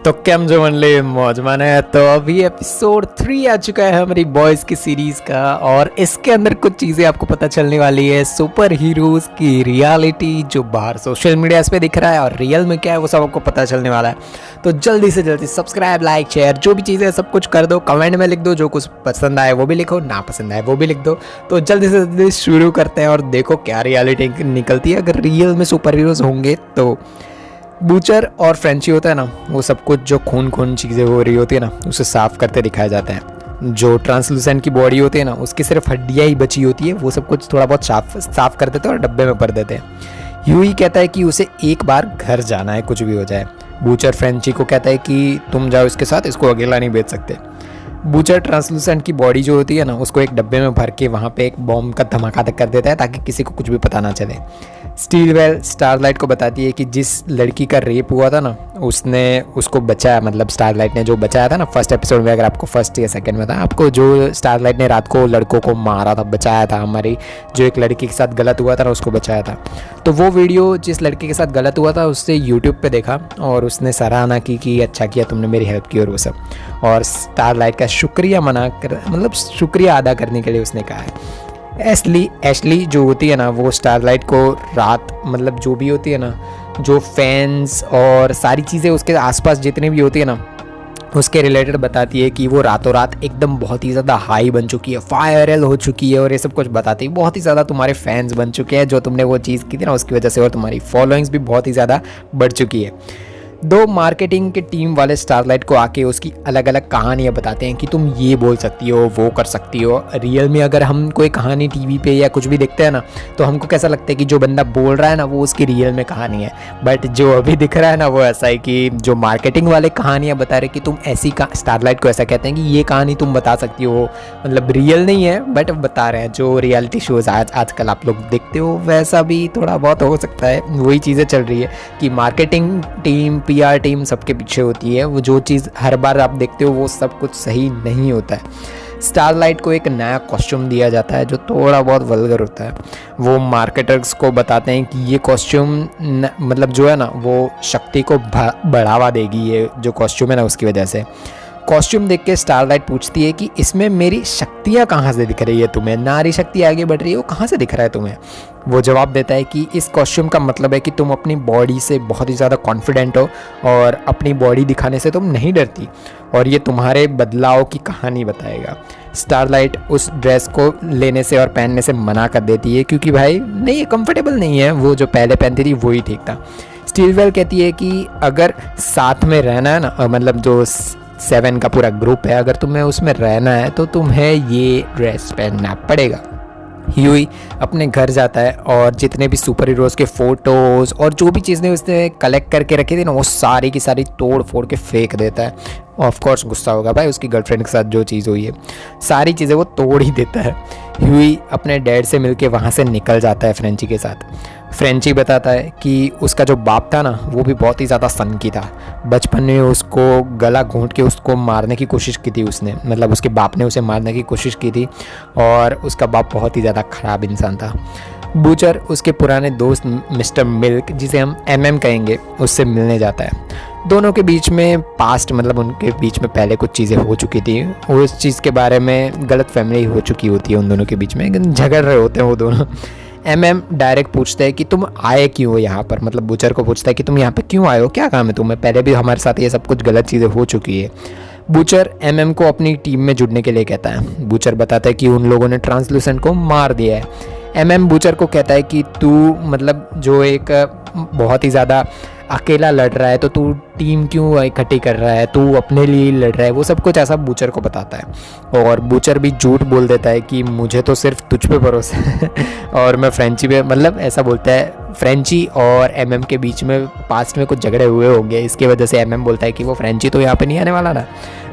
तो केम जो मनले मौज माना है। तो अभी एपिसोड 3 आ चुका है हमारी बॉयज़ की सीरीज़ का, और इसके अंदर कुछ चीज़ें आपको पता चलने वाली है। सुपर हीरोज़ की रियलिटी जो बाहर सोशल मीडिया पे दिख रहा है और रियल में क्या है वो सब आपको पता चलने वाला है। तो जल्दी से जल्दी सब्सक्राइब, लाइक, शेयर जो भी चीज़ें सब कुछ कर दो। कमेंट में लिख दो, जो कुछ पसंद आए वो भी लिखो, ना पसंद आए वो भी लिख दो। तो जल्दी से जल्दी शुरू करते हैं और देखो क्या रियलिटी निकलती है। अगर रियल में सुपर हीरोज़ होंगे तो बूचर और फ्रेंची होता है ना, वो सब कुछ जो खून खून चीज़ें हो रही होती है ना उसे साफ़ करते दिखाया जाता है। जो ट्रांसलूसेंट की बॉडी होती है ना उसकी सिर्फ हड्डियाँ ही बची होती है, वो सब कुछ थोड़ा बहुत साफ कर देते हैं और डब्बे में भर देते हैं। ह्यूई कहता है कि उसे एक बार घर जाना है, कुछ भी हो जाए। बूचर फ्रेंची को कहता है कि तुम जाओ इसके साथ, इसको अकेला नहीं भेज सकते। बूचर ट्रांसलूसेंट की बॉडी जो होती है ना उसको एक डब्बे में भर के वहाँ पे एक बॉम्ब का धमाका कर देता है ताकि किसी को कुछ भी पता ना चले। स्टीलवेल स्टारलाइट को बताती है कि जिस लड़की का रेप हुआ था ना उसने उसको बचाया, मतलब स्टारलाइट ने जो बचाया था ना फर्स्ट एपिसोड में, अगर आपको फर्स्ट या सेकंड में था, आपको जो स्टारलाइट ने रात को लड़कों को मारा था, बचाया था, हमारी जो एक लड़की के साथ गलत हुआ था ना उसको बचाया था। तो वो वीडियो जिस लड़के के साथ गलत हुआ था उससे यूट्यूब पे देखा और उसने सराहना की कि अच्छा किया तुमने मेरी हेल्प की और वो सब, और स्टारलाइट का शुक्रिया मतलब शुक्रिया अदा करने के लिए उसने कहा है। एशली जो होती है ना वो स्टारलाइट को रात, मतलब जो भी होती है ना, जो फैंस और सारी चीज़ें उसके आसपास जितनी भी होती है ना उसके रिलेटेड बताती है कि वो रातों रात एकदम बहुत ही ज़्यादा हाई बन चुकी है, वायरल हो चुकी है और ये सब कुछ बताती है। बहुत ही ज़्यादा तुम्हारे फैंस बन चुके हैं जो तुमने वो चीज़ की थी ना उसकी वजह से, और तुम्हारी फॉलोइंग्स भी बहुत ही ज़्यादा बढ़ चुकी है। दो मार्केटिंग के टीम वाले स्टारलाइट को आके उसकी अलग अलग कहानियाँ बताते हैं कि तुम ये बोल सकती हो, वो कर सकती हो। रियल में अगर हम कोई कहानी टीवी पे या कुछ भी देखते हैं ना तो हमको कैसा लगता है कि जो बंदा बोल रहा है ना वो उसकी रियल में कहानी है, बट जो अभी दिख रहा है ना वो ऐसा है कि जो मार्केटिंग वाले कहानियाँ बता रहे कि तुम ऐसी स्टारलाइट को ऐसा कहते हैं कि ये कहानी तुम बता सकती हो, मतलब रियल नहीं है बट बता रहे हैं। जो रियलिटी शोज़ आजकल आप लोग देखते हो वैसा भी थोड़ा बहुत हो सकता है, वही चीज़ें चल रही है कि मार्केटिंग टीम, पीआर टीम सबके पीछे होती है। वो जो चीज़ हर बार आप देखते हो वो सब कुछ सही नहीं होता है। स्टारलाइट को एक नया कॉस्ट्यूम दिया जाता है जो थोड़ा बहुत वल्गर होता है। वो मार्केटर्स को बताते हैं कि ये कॉस्ट्यूम मतलब जो है ना वो शक्ति को बढ़ावा देगी, ये जो कॉस्ट्यूम है ना उसकी वजह से। कॉस्ट्यूम देख के स्टारलाइट पूछती है कि इसमें मेरी शक्तियाँ कहाँ से दिख रही है तुम्हें, नारी शक्ति आगे बढ़ रही है वो कहाँ से दिख रहा है तुम्हें। वो जवाब देता है कि इस कॉस्ट्यूम का मतलब है कि तुम अपनी बॉडी से बहुत ही ज़्यादा कॉन्फिडेंट हो और अपनी बॉडी दिखाने से तुम नहीं डरती, और ये तुम्हारे बदलाव की कहानी बताएगा। स्टारलाइट उस ड्रेस को लेने से और पहनने से मना कर देती है क्योंकि भाई नहीं, ये कंफर्टेबल नहीं है, वो जो पहले पहनती थी वही ठीक था। स्टीलवेल कहती है कि अगर साथ में रहना है ना, मतलब जो 7 का पूरा ग्रुप है, अगर तुम्हें उसमें रहना है तो तुम्हें ये ड्रेस पहनना पड़ेगा। ह्यूई अपने घर जाता है और जितने भी सुपर हीरोज़ के फ़ोटोज़ और जो भी चीज़ें उसने कलेक्ट करके रखी थी ना वो सारी की सारी तोड़ फोड़ के फेंक देता है। ऑफ कोर्स गुस्सा होगा भाई, उसकी गर्लफ्रेंड के साथ जो चीज़ हुई है सारी चीज़ें वो तोड़ ही देता है। ह्यूई अपने डैड से मिलके वहाँ से निकल जाता है फ्रेंची के साथ। फ्रेंची बताता है कि उसका जो बाप था ना वो भी बहुत ही ज़्यादा सनकी था। बचपन में उसको गला घोंट के उसको मारने की कोशिश की थी उसने, मतलब उसके बाप ने उसे मारने की कोशिश की थी, और उसका बाप बहुत ही ज़्यादा ख़राब इंसान था। बूचर उसके पुराने दोस्त मिस्टर मिल्क, जिसे हम एमएम कहेंगे, उससे मिलने जाता है। दोनों के बीच में पास्ट, मतलब उनके बीच में पहले कुछ चीज़ें हो चुकी थी, उस चीज़ के बारे में गलत फहमी हो चुकी होती है उन दोनों के बीच में, झगड़ रहे होते हैं वो दोनों। एमएम डायरेक्ट पूछता है कि तुम आए क्यों यहाँ पर, मतलब बूचर को पूछता है कि तुम यहाँ पे क्यों आए हो, क्या काम है तुम्हें, पहले भी हमारे साथ ये सब कुछ गलत चीज़ें हो चुकी है। बूचर एमएम को अपनी टीम में जुड़ने के लिए कहता है। बूचर बताता है कि उन लोगों ने ट्रांसलूसेंट को मार दिया है। एमएम बूचर को कहता है कि तू, मतलब जो एक बहुत ही ज़्यादा अकेला लड़ रहा है तो तू टीम क्यों इकट्ठी कर रहा है, तू अपने लिए लड़ रहा है, वो सब कुछ ऐसा बूचर को बताता है। और बूचर भी झूठ बोल देता है कि मुझे तो सिर्फ तुझ पे भरोसा है और मैं फ्रेंची पे, मतलब ऐसा बोलता है। फ्रेंची और एमएम के बीच में पास्ट में कुछ झगड़े हुए होंगे, इसकी वजह से एमएम बोलता है कि वो फ्रेंची तो यहाँ पे नहीं आने वाला ना।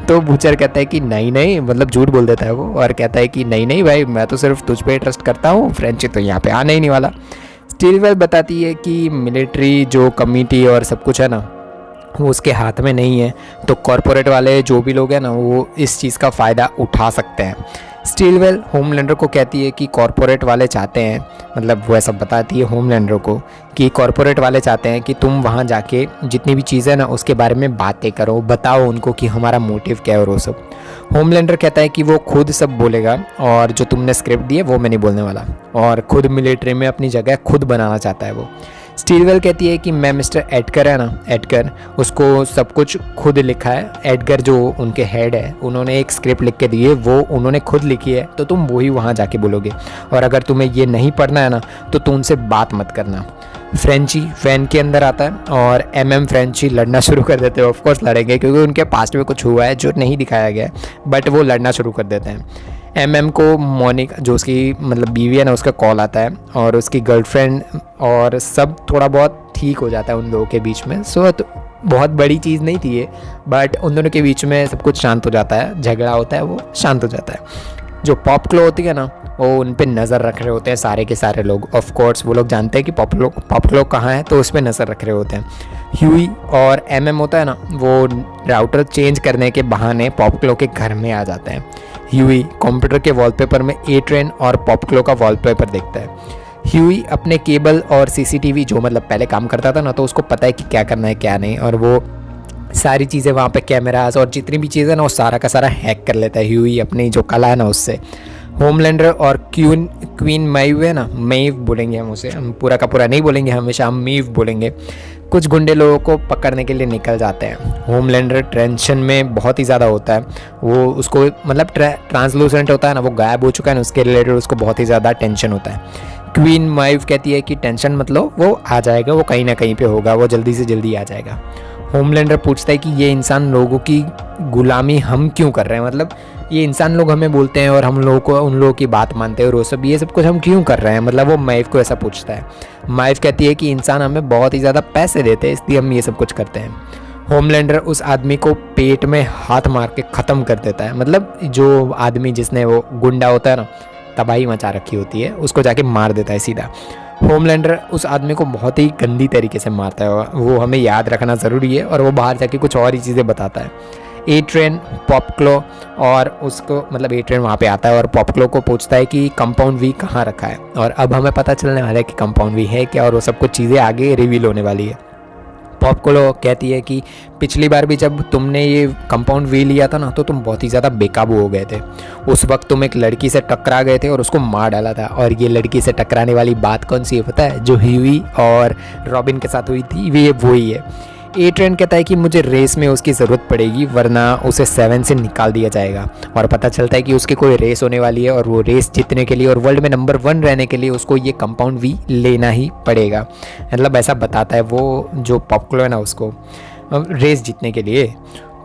तो बूचर कहता है कि नहीं नहीं, मतलब झूठ बोल देता है वो और कहता है कि नहीं नहीं भाई, मैं तो सिर्फ तुझ पे ट्रस्ट करता हूँ, फ्रेंची तो यहाँ पे आने ही नहीं वाला। स्टीलवेल बताती है कि मिलिट्री जो कमिटी और सब कुछ है ना वो उसके हाथ में नहीं है, तो कॉरपोरेट वाले जो भी लोग हैं ना वो इस चीज़ का फ़ायदा उठा सकते हैं। स्टीलवेल होमलैंडर को कहती है कि कॉरपोरेट वाले चाहते हैं, मतलब वो ऐसा बताती है होमलैंडर को कि कॉरपोरेट वाले चाहते हैं कि तुम वहाँ जाके जितनी भी चीज़ें ना उसके बारे में बातें करो, बताओ उनको कि हमारा मोटिव क्या है और वो सब। होमलैंडर कहता है कि वो खुद सब बोलेगा और जो तुमने स्क्रिप्ट दी है वो मैं नहीं बोलने वाला, और खुद मिलिट्री में अपनी जगह खुद बनाना चाहता है वो। स्टीलवेल कहती है कि मैं मिस्टर एडगर है ना, एडगर, उसको सब कुछ खुद लिखा है। एडगर जो उनके हेड है, उन्होंने एक स्क्रिप्ट लिख के दी है, वो उन्होंने खुद लिखी है, तो तुम वही वहाँ जाके बोलोगे, और अगर तुम्हें ये नहीं पढ़ना है ना तो तुम उनसे बात मत करना। फ्रेंची वैन के अंदर आता है और फ्रेंची लड़ना शुरू कर देते हैं। ऑफकोर्स लड़ेंगे क्योंकि उनके पास्ट में कुछ हुआ है जो नहीं दिखाया गया है, बट वो लड़ना शुरू कर देते हैं। को मोनिका जो उसकी मतलब बीवी है ना, उसका कॉल आता है और उसकी गर्लफ्रेंड और सब थोड़ा बहुत ठीक हो जाता है उन लोगों के बीच में। सो तो बहुत बड़ी चीज़ नहीं थी ये, बट उन दोनों के बीच में सब कुछ शांत हो जाता है, झगड़ा होता है वो शांत हो जाता है। जो पॉप क्लो होती है ना, वो उन पे नज़र रख रहे होते हैं सारे के सारे लोग। ऑफ कोर्स वो लोग जानते हैं कि पॉप क्लो कहाँ है, तो उस पर नज़र रख रहे होते हैं। ह्यूई और होता है ना, वो राउटर चेंज करने के बहाने पॉप क्लो के घर में आ जाते हैं। ह्यूई कंप्यूटर के वॉलपेपर में ए ट्रेन और पॉप क्लो का वॉलपेपर देखता है। ह्यूई अपने केबल और सीसीटीवी जो मतलब पहले काम करता था ना, तो उसको पता है कि क्या करना है क्या नहीं, और वो सारी चीज़ें वहाँ पे कैमरास और जितनी भी चीज़ें ना वो सारा का सारा हैक कर लेता है ह्यूई अपनी जो कला है ना उससे। होमलैंडर और क्वीन मैव है ना, मैव बोलेंगे हम उसे, हम पूरा का पूरा नहीं बोलेंगे, हमेशा हम मीव बोलेंगे। कुछ गुंडे लोगों को पकड़ने के लिए निकल जाते हैं। होमलैंडर टेंशन में बहुत ही ज़्यादा होता है, वो उसको मतलब ट्रांसलूसेंट होता है ना, वो गायब हो चुका है ना, उसके रिलेटेड उसको बहुत ही ज़्यादा टेंशन होता है। क्वीन माइव कहती है कि टेंशन मत लो, वो आ जाएगा, वो कहीं ना कहीं पे होगा, वो जल्दी से जल्दी आ जाएगा। होमलैंडर पूछता है कि ये इंसान लोगों की गुलामी हम क्यों कर रहे हैं, मतलब ये इंसान लोग हमें बोलते हैं और हम लोगों को उन लोगों की बात मानते हैं और वो सब, ये सब कुछ हम क्यों कर रहे हैं, मतलब वो माइव को ऐसा पूछता है। माइव कहती है कि इंसान हमें बहुत ही ज़्यादा पैसे देते हैं इसलिए हम ये सब कुछ करते हैं। होमलैंडर उस आदमी को पेट में हाथ मार के ख़त्म कर देता है, मतलब जो आदमी जिसने वो गुंडा होता है ना, तबाही मचा रखी होती है, उसको जाके मार देता है सीधा। होमलैंडर उस आदमी को बहुत ही गंदी तरीके से मारता है, वो हमें याद रखना ज़रूरी है, और वो बाहर जाके कुछ और ही चीज़ें बताता है। ए ट्रेन पॉप क्लो और उसको मतलब ए ट्रेन वहाँ पे आता है और पॉप क्लो को पूछता है कि कंपाउंड वी कहाँ रखा है, और अब हमें पता चलने वाला है कि कंपाउंड वी है क्या, और वो सब कुछ चीज़ें आगे रिवील होने वाली है। पॉप क्लो कहती है कि पिछली बार भी जब तुमने ये कंपाउंड वी लिया था ना, तो तुम बहुत ही ज़्यादा बेकाबू हो गए थे। उस वक्त तुम एक लड़की से टकरा गए थे और उसको मार डाला था, और ये लड़की से टकराने वाली बात कौन सी है पता है, जो ह्यूई और रॉबिन के साथ हुई थी, ये वही है। ए ट्रेन कहता है कि मुझे रेस में उसकी ज़रूरत पड़ेगी वरना उसे 7 से निकाल दिया जाएगा, और पता चलता है कि उसकी कोई रेस होने वाली है, और वो रेस जीतने के लिए और वर्ल्ड में नंबर 1 रहने के लिए उसको ये कंपाउंड वी लेना ही पड़ेगा, मतलब ऐसा बताता है वो जो पॉप क्लो है ना उसको, रेस जीतने के लिए।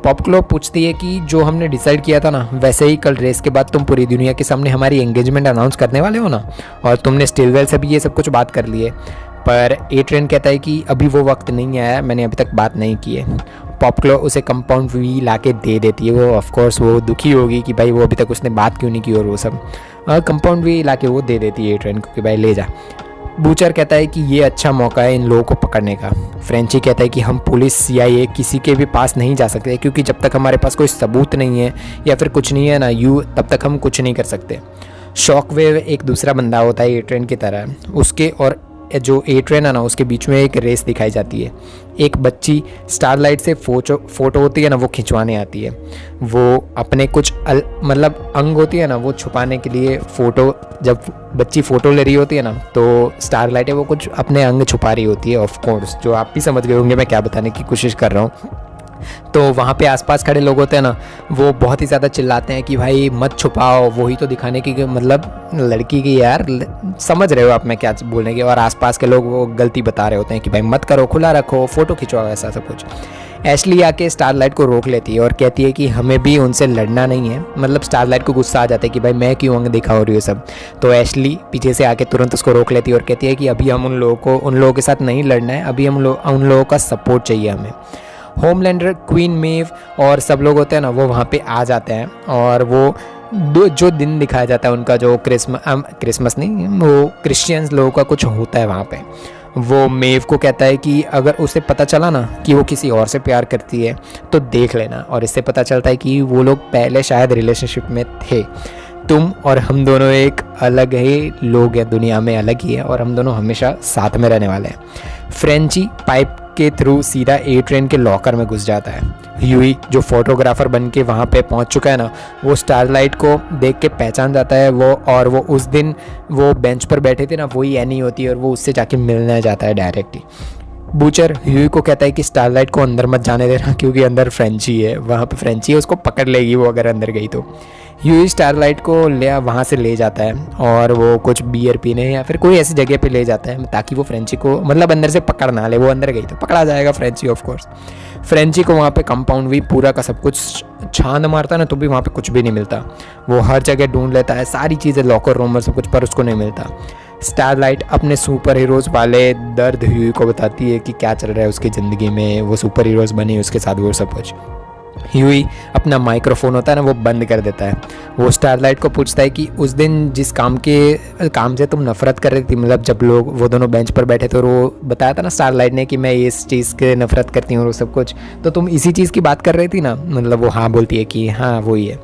पॉप क्लो पूछती है कि जो हमने डिसाइड किया था ना, वैसे ही कल रेस के बाद तुम पूरी दुनिया के सामने हमारी एंगेजमेंट अनाउंस करने वाले हो ना, और तुमने स्टीलवेल से भी ये सब कुछ बात कर ली है। पर ए ट्रेन कहता है कि अभी वो वक्त नहीं आया, मैंने अभी तक बात नहीं की है। पॉप क्लो उसे कंपाउंड वी ला के दे देती है, वो ऑफकोर्स वो दुखी होगी कि भाई वो अभी तक उसने बात क्यों नहीं की, और वो सब कंपाउंड वी ला के वो दे देती है ए ट्रेन को कि भाई ले जा। बूचर कहता है कि ये अच्छा मौका है इन लोगों को पकड़ने का। फ्रेंची कहता है कि हम पुलिस CIA किसी के भी पास नहीं जा सकते, क्योंकि जब तक हमारे पास कोई सबूत नहीं है या फिर कुछ नहीं है ना तब तक हम कुछ नहीं कर सकते। शॉकवेव एक दूसरा बंदा होता है ए ट्रेन की तरह, उसके और जो ए ट्रेन है ना उसके बीच में एक रेस दिखाई जाती है। एक बच्ची स्टारलाइट से फोटो होती है ना, वो खिंचवाने आती है, वो अपने कुछ मतलब अंग होती है ना वो छुपाने के लिए, फ़ोटो जब बच्ची फ़ोटो ले रही होती है ना, तो स्टारलाइट है वो कुछ अपने अंग छुपा रही होती है, ऑफ कोर्स जो आप भी समझ गए होंगे मैं क्या बताने की कोशिश कर रहा हूँ। तो वहाँ पे आसपास खड़े लोग होते हैं ना, वो बहुत ही ज़्यादा चिल्लाते हैं कि भाई मत छुपाओ, वही तो दिखाने की मतलब लड़की की, यार समझ रहे हो आप मैं क्या बोलने की, और आसपास के लोग वो गलती बता रहे होते हैं कि भाई मत करो, खुला रखो, फ़ोटो खिंचवाओ, ऐसा सब कुछ। एशली आके स्टारलाइट को रोक लेती है और कहती है कि हमें भी उनसे लड़ना नहीं है, मतलब स्टारलाइट को गुस्सा आ जाता है कि भाई मैं क्यों अंग दिखा हो रही हूँ सब। तो एशली पीछे से आके तुरंत उसको रोक लेती है और कहती है कि अभी हम उन लोगों के साथ नहीं लड़ना है, अभी उन लोगों का सपोर्ट चाहिए हमें। होमलैंडर, क्वीन मेव और सब लोग होते हैं ना, वो वहाँ पे आ जाते हैं, और वो जो दिन दिखाया जाता है उनका, जो क्रिसमस नहीं, वो क्रिश्चियंस लोगों का कुछ होता है वहाँ पे। वो मेव को कहता है कि अगर उसे पता चला ना कि वो किसी और से प्यार करती है तो देख लेना, और इससे पता चलता है कि वो लोग पहले शायद रिलेशनशिप में थे। तुम और हम दोनों एक अलग ही लोग हैं, दुनिया में अलग ही है, और हम दोनों हमेशा साथ में रहने वाले हैं। फ्रेंची पाइप के थ्रू सीधा ए ट्रेन के लॉकर में घुस जाता है। ह्यूई जो फोटोग्राफर बन के वहाँ पे पहुँच चुका है ना, वो स्टारलाइट को देख के पहचान जाता है वो, और वो उस दिन वो बेंच पर बैठे थे ना, वही एनी होती है, और वो उससे जाके मिलने जाता है डायरेक्टली। बूचर ह्यूई को कहता है कि स्टारलाइट को अंदर मत जाने देना, क्योंकि अंदर फ्रेंची है, वहाँ पे फ्रेंची है, उसको पकड़ लेगी वो अगर अंदर गई तो। ह्यूई स्टारलाइट को वहाँ से ले जाता है, और वो कुछ बियर पीने या फिर कोई ऐसी जगह पे ले जाता है ताकि वो फ्रेंची को मतलब अंदर से पकड़ ना ले। वो अंदर गई तो पकड़ा जाएगा फ्रेंची ऑफ कोर्स। फ्रेंची को वहाँ पे कंपाउंड भी पूरा का सब कुछ छान मारता है ना, तो भी वहाँ पे कुछ भी नहीं मिलता। वो हर जगह ढूंढ लेता है सारी चीज़ें, लॉकर रूम और सब कुछ, पर उसको नहीं मिलता। स्टारलाइट अपने सुपर हीरोज़ वाले दर्द ह्यूई को बताती है कि क्या चल रहा है उसकी ज़िंदगी में, वो सुपर हीरोज़ बनी उसके साथ वो सब कुछ। ह्यूई अपना माइक्रोफोन होता है ना, वो बंद कर देता है। वो स्टारलाइट को पूछता है कि उस दिन जिस काम से तुम नफरत कर रही थी, मतलब जब लोग वो दोनों बेंच पर बैठे थे और वो बताया था ना स्टारलाइट ने कि मैं इस चीज़ के नफरत करती हूँ और वो सब कुछ, तो तुम इसी चीज़ की बात कर रही थी ना। मतलब वो हाँ बोलती है कि हाँ वही है।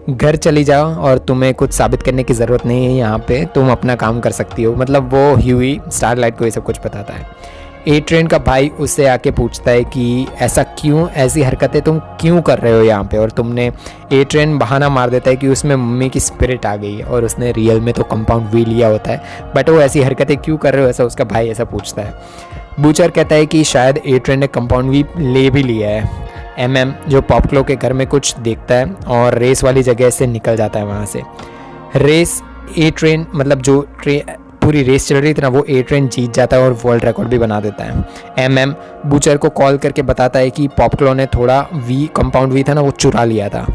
घर चली जाओ और तुम्हें कुछ साबित करने की ज़रूरत नहीं है, यहाँ पे तुम अपना काम कर सकती हो। मतलब वो ह्यूई स्टारलाइट को ये सब कुछ बताता है। ए ट्रेन का भाई उससे आके पूछता है कि ऐसा क्यों, ऐसी हरकतें तुम क्यों कर रहे हो यहाँ पे, और तुमने। ए ट्रेन बहाना मार देता है कि उसमें मम्मी की स्पिरिट आ गई है और उसने रियल में तो कंपाउंड वी लिया होता है, बट वो ऐसी हरकतें क्यों कर रहे हो, ऐसा उसका भाई ऐसा पूछता है। बूचर कहता है कि शायद ए ट्रेन ने कंपाउंड वी ले भी लिया है। MM जो पॉपक्लो के घर में कुछ देखता है और रेस वाली जगह से निकल जाता है वहाँ से। रेस ए ट्रेन मतलब जो पूरी रेस चल रही थी ना, वो ए ट्रेन जीत जाता है और वर्ल्ड रिकॉर्ड भी बना देता है। MM बूचर को कॉल करके बताता है कि पॉपक्लो ने थोड़ा कंपाउंड वी था ना, वो चुरा लिया था।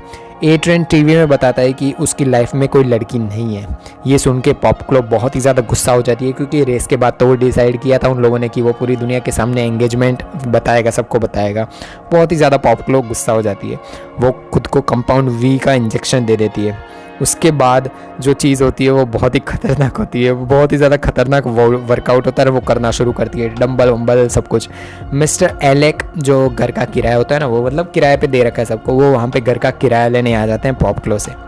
ए ट्रेन टीवी में बताता है कि उसकी लाइफ में कोई लड़की नहीं है। ये सुन के पॉपक्लो बहुत ही ज़्यादा गुस्सा हो जाती है, क्योंकि रेस के बाद तो वो डिसाइड किया था उन लोगों ने कि वो पूरी दुनिया के सामने एंगेजमेंट बताएगा, सबको बताएगा। बहुत ही ज़्यादा पॉपक्लो गुस्सा हो जाती है। वो खुद को कंपाउंड वी का इंजेक्शन दे देती है। उसके बाद जो चीज़ होती है वो बहुत ही खतरनाक होती है, वो बहुत ही ज़्यादा खतरनाक वर्कआउट होता है, वो करना शुरू करती है, डंबल वम्बल सब कुछ। मिस्टर एलेक जो घर का किराया होता है ना, वो मतलब किराए पे दे रखा है सबको, वो वहाँ पे घर का किराया लेने आ जाते हैं पॉपक्लो से।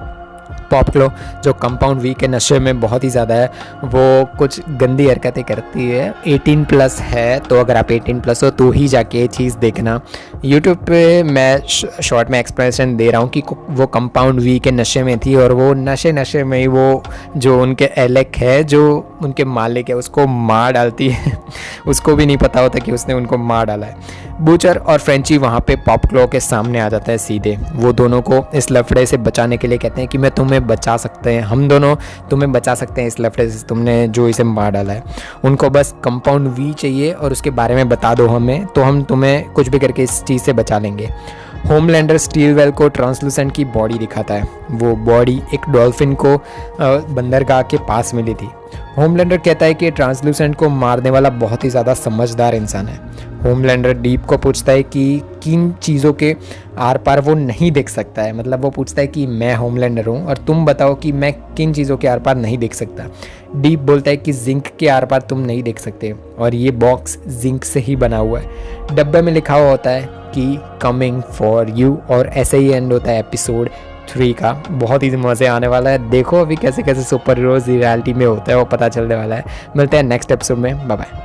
पॉपक्लो जो कंपाउंड वी के नशे में बहुत ही ज़्यादा है, वो कुछ गंदी हरकतें करती है। 18+ है, तो अगर आप 18+ हो तो ही जाके ये चीज़ देखना। यूट्यूब पे मैं शॉर्ट में एक्सप्लेनेशन दे रहा हूँ कि वो कंपाउंड वी के नशे में थी, और वो नशे में ही वो जो उनके एलेक है, जो उनके मालिक है, उसको मार डालती है। उसको भी नहीं पता होता कि उसने उनको मार डाला है। बूचर और फ्रेंची वहाँ पे पॉपक्लो के सामने आ जाता है सीधे। वो दोनों को इस लफड़े से बचाने के लिए कहते हैं कि मैं तुम्हें बचा सकते हैं, हम दोनों तुम्हें बचा सकते हैं इस लफड़े से, तुमने जो इसे मार डाला है। उनको बस कंपाउंड वी चाहिए और उसके बारे में बता दो हमें, तो हम तुम्हें कुछ भी करके इस चीज़ से बचा लेंगे। होमलैंडर स्टीलवेल को ट्रांसलूसेंट की बॉडी दिखाता है। वो बॉडी एक डॉल्फिन को बंदरगाह के पास मिली थी। होमलैंडर कहता है कि ट्रांसलूसेंट को मारने वाला बहुत ही ज़्यादा समझदार इंसान है। होमलैंडर डीप को पूछता है कि किन चीज़ों के आर पार वो नहीं देख सकता है। मतलब वो पूछता है कि मैं होमलैंडर हूँ और तुम बताओ कि मैं किन चीज़ों के आर पार नहीं देख सकता। डीप बोलता है कि जिंक के आर पार तुम नहीं देख सकते, और ये बॉक्स जिंक से ही बना हुआ है। डब्बे में लिखा हुआ होता है कि कमिंग फॉर यू, और ऐसे ही एंड होता है एपिसोड 3 का। बहुत ही मज़े आने वाला है, देखो अभी कैसे कैसे सुपर हीरोज़ रियलिटी में होता है वो पता चलने वाला है। मिलते हैं नेक्स्ट एपिसोड में, बाय बाय।